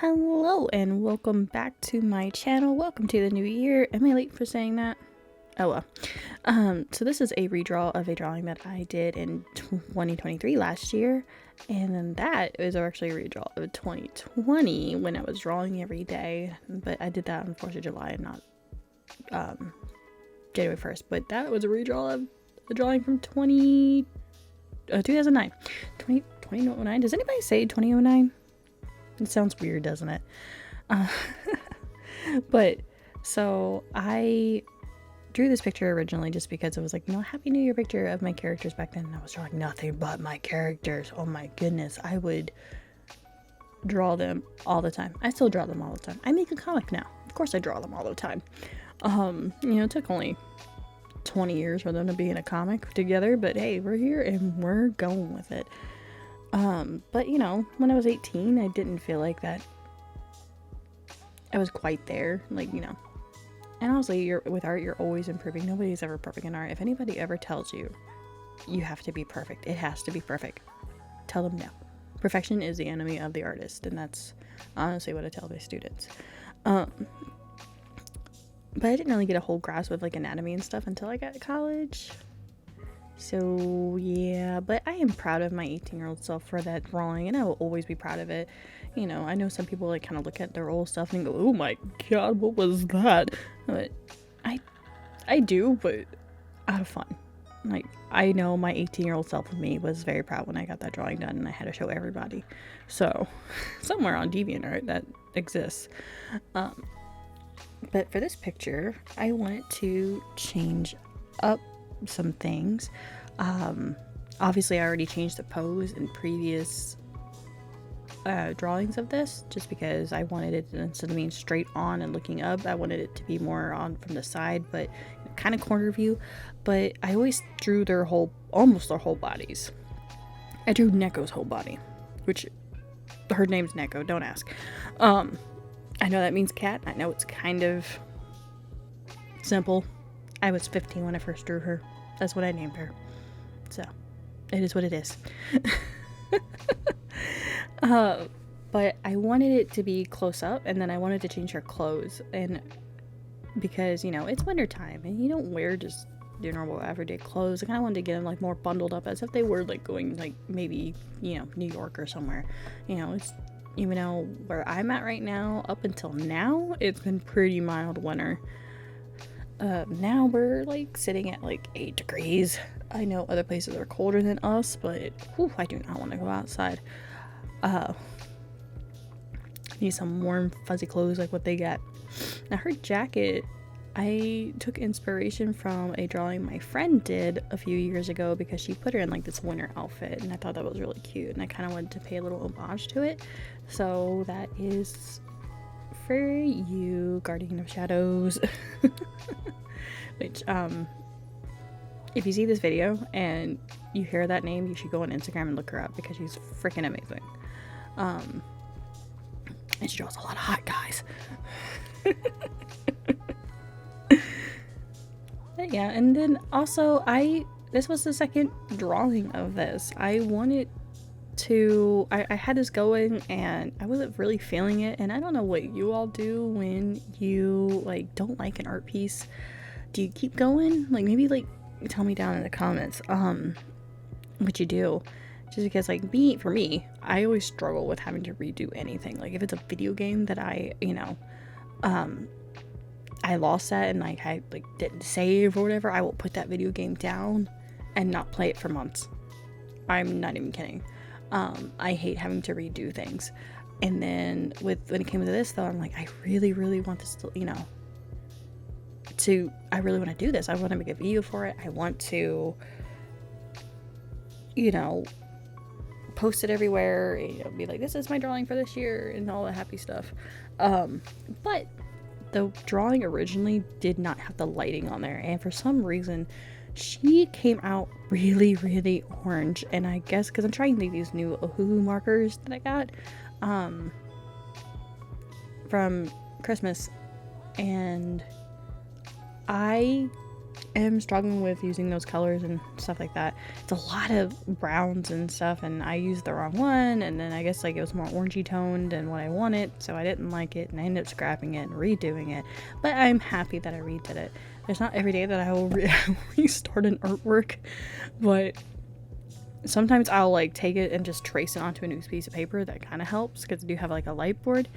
Hello and welcome back to my channel. Welcome to the new year. Am I late for saying that? Oh well. So this is a redraw of a drawing that I did in 2023 last year, and then that is actually a redraw of 2020 when I was drawing every day, but I did that on 4th of July and not January 1st, but that was a redraw of a drawing from 2009. 2009? Does anybody say 2009? It sounds weird, doesn't it? But so I drew this picture originally just because it was like, Happy New Year picture of my characters back then. And I was drawing nothing but my characters. Oh my goodness. I would draw them all the time. I still draw them all the time. I make a comic now. Of course I draw them all the time. It took only 20 years for them to be in a comic together, but hey, we're here and we're going with it. But when I was 18, I didn't feel like that I was quite there, and honestly, with art, you're always improving. Nobody's ever perfect in art. If anybody ever tells you you have to be perfect, it has to be perfect, tell them no. Perfection is the enemy of the artist, and that's honestly what I tell my students. But I didn't really get a whole grasp of anatomy and stuff until I got to college. So yeah, but I am proud of my 18-year-old self for that drawing, and I will always be proud of it. I know some people kind of look at their old stuff and go, oh my god, what was that? But I do, but out of fun. I know my 18-year-old self of me was very proud when I got that drawing done and I had to show everybody. So somewhere on DeviantArt that exists. But for this picture, I wanted to change up some things. Obviously I already changed the pose in previous drawings of this, just because I wanted it, instead of being straight on and looking up, I wanted it to be more on from the side, but kind of corner view. But I always drew almost their whole bodies. I drew Neko's whole body, which her name's Neko, don't ask. I know that means cat. I know it's kind of simple. I was 15 when I first drew her. That's what I named her. So, it is what it is. But I wanted it to be close up, and then I wanted to change her clothes. And because, it's winter time, and you don't wear just your normal everyday clothes. I kind of wanted to get them more bundled up, as if they were going maybe, New York or somewhere. It's, even though where I'm at right now, up until now, it's been pretty mild winter. Now we're sitting at 8 degrees. I know other places are colder than us, but I do not want to go outside. Need some warm fuzzy clothes like what they got. Now her jacket, I took inspiration from a drawing my friend did a few years ago, because she put her in this winter outfit, and I thought that was really cute, and I kind of wanted to pay a little homage to it. So that is for you, Guardian of Shadows. Which if you see this video and you hear that name, you should go on Instagram and look her up, because she's freaking amazing. And she draws a lot of hot guys. But yeah, and then also this was the second drawing of this. I wanted to, I had this going and I wasn't really feeling it, and I don't know what you all do when you don't like an art piece. Do you keep going? Maybe tell me down in the comments what you do, just because for me, I always struggle with having to redo anything. If it's a video game that I lost that and I didn't save or whatever, I will put that video game down and not play it for months. I'm not even kidding. I hate having to redo things. And then when it came to this though, I'm I really, really want this to, I really want to do this. I want to make a video for it. I want to, post it everywhere, be this is my drawing for this year and all that happy stuff. But the drawing originally did not have the lighting on there, and for some reason she came out really, really orange. And I guess because I'm trying these new Ohuhu Markers that I got from Christmas, and I am struggling with using those colors and stuff like that. It's a lot of browns and stuff, and I used the wrong one, and then I guess like it was more orangey toned than what I wanted, so I didn't like it, and I ended up scrapping it and redoing it. But I'm happy that I redid it. It's not every day that I will restart an artwork, but sometimes I'll like take it and just trace it onto a new piece of paper. That kind of helps because I do have like a light board.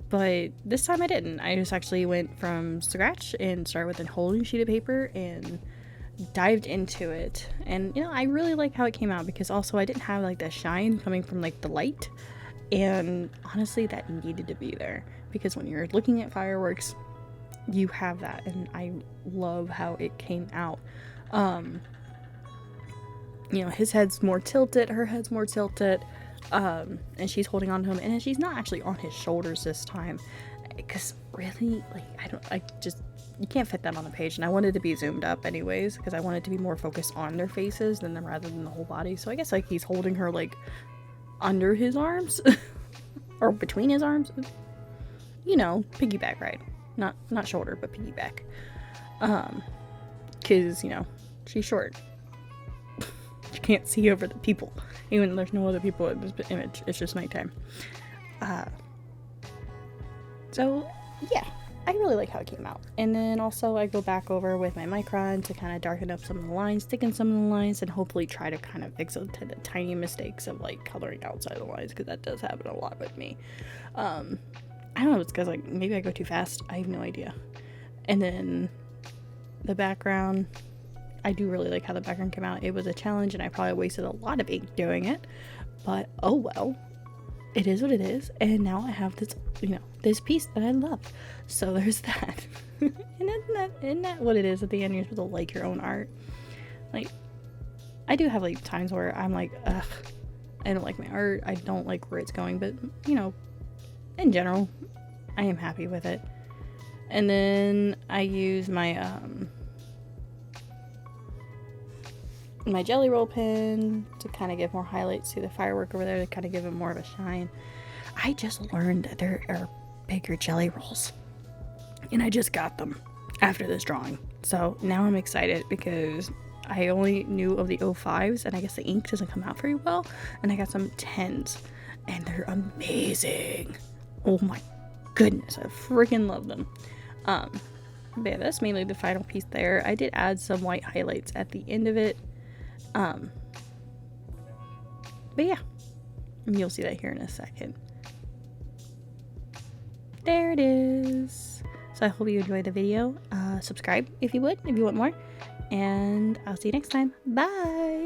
But this time I didn't. I just actually went from scratch and started with a whole new sheet of paper and dived into it. And you know, I really like how it came out because also I didn't have like the shine coming from like the light. And honestly, that needed to be there because when you're looking at fireworks, you have that. And I love how it came out. You know, his head's more tilted, her head's more tilted. And she's holding on to him, and she's not actually on his shoulders this time because really, like, you can't fit that on the page, and I wanted to be zoomed up anyways because I wanted to be more focused on their faces rather than the whole body. So I guess like he's holding her like under his arms or between his arms, you know, piggyback ride, not shoulder but piggyback, because you know she's short. You can't see over the people, even though there's no other people in this image. It's just nighttime. So yeah, I really like how it came out. And then also I go back over with my Micron to kind of darken up some of the lines, stick in some of the lines, and hopefully try to kind of fix the tiny mistakes of like coloring outside the lines, because that does happen a lot with me. I don't know, it's because like maybe I go too fast. I have no idea. And then the background, I do really like how the background came out. It was a challenge and I probably wasted a lot of ink doing it, but oh well, it is what it is. And now I have this, you know, this piece that I love. So there's that. And isn't that what it is at the end? You're supposed to like your own art. Like, I do have like times where I'm like, ugh, I don't like my art. I don't like where it's going, but you know, in general, I am happy with it. And then I use my jelly roll pen to kind of give more highlights to the firework over there, to kind of give it more of a shine. I just learned that there are bigger jelly rolls, and I just got them after this drawing. So now I'm excited because I only knew of the 05s, and I guess the ink doesn't come out very well, and I got some 10s, and they're amazing. Oh my goodness, I freaking love them. But yeah, that's mainly the final piece there. I did add some white highlights at the end of it. But yeah, you'll see that here in a second. There it is. So I hope you enjoyed the video. Subscribe if you would, if you want more. And I'll see you next time. Bye!